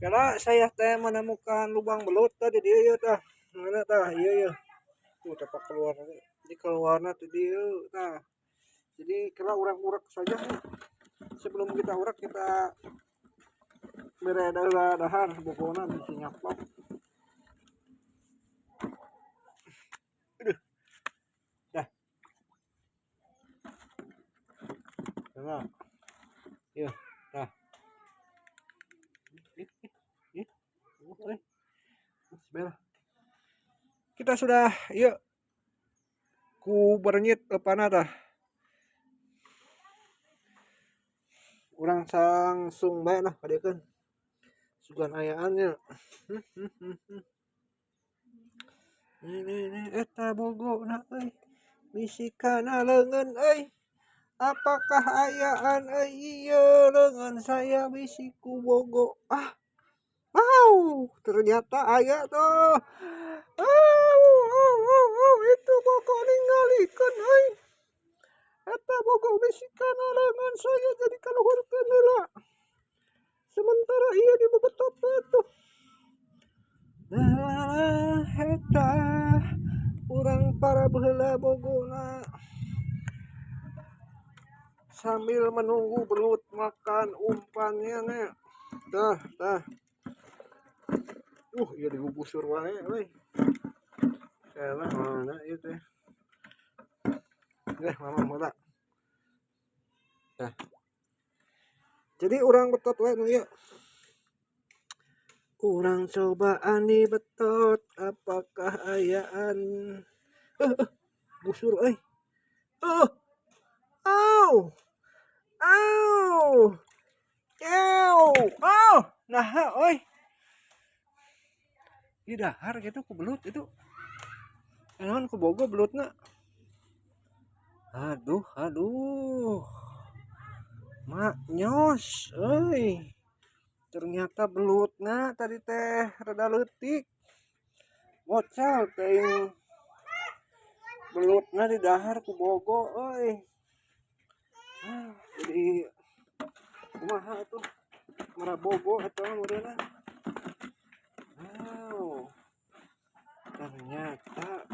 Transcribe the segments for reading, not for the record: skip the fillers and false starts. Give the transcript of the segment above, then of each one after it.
Karena saya teh menemukan lubang belut tadi dia ya tah. Mana tah? Iya iya. Tuh tepak keluar. Jadi keluarnya tuh dia tah. Jadi kira urak-urak saja nih. Sebelum kita urak kita bereda dahar bokona bisa nyaplok. Aduh, dah. Nah, iya, dah. Ih, ih, ih. Bismillah. Kita sudah, yuk, ku bernyit lepana dah. Kurang sangsung bae lah padekeun. Sugan ayaannya. Ini eta bogona euy. Bisikana leungeun euy. Apakah ayaan euy ieu leungeun saya bisiku bogo. Ah, wow, ternyata aya tuh. Itu bogo ningalikeun euy. Eta bogo bisikana leungeun saya jadi kaluhurkeun heula. Sementara ieu dibebetot tuh. Nah, eta urang para baheula bogona sambil menunggu belut makan umpannya nih. Tah. Ieu digugusur wae euy. Salah mana ieu teh. Mama mata. Tah. Jadi urang betot wae nu ieu. Urang cobaan dibetot apakah ayaan busur euy. Au. Au. Nah euy. Ieu dahar gitu ku belut itu. Naon ku bogo belutna. Aduh. Maknyos euy. Ternyata belutna tadi teh rada leutik. Bocal teuing belutna di dahar ku bogo euy. Jadi kumaha atuh marabogo eta modelna. Ternyata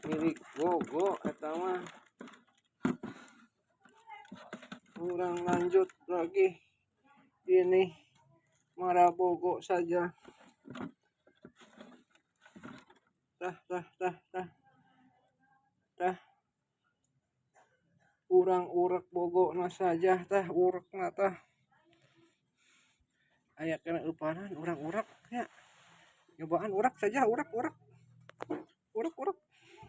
milik bogo eta mah. Kurang lanjut lagi ini marabogo saja. Tah. Urang urek bogo na saja tah urekna tah. Aya kena eupanan urang urek nya. Nyobaan urak saja urak.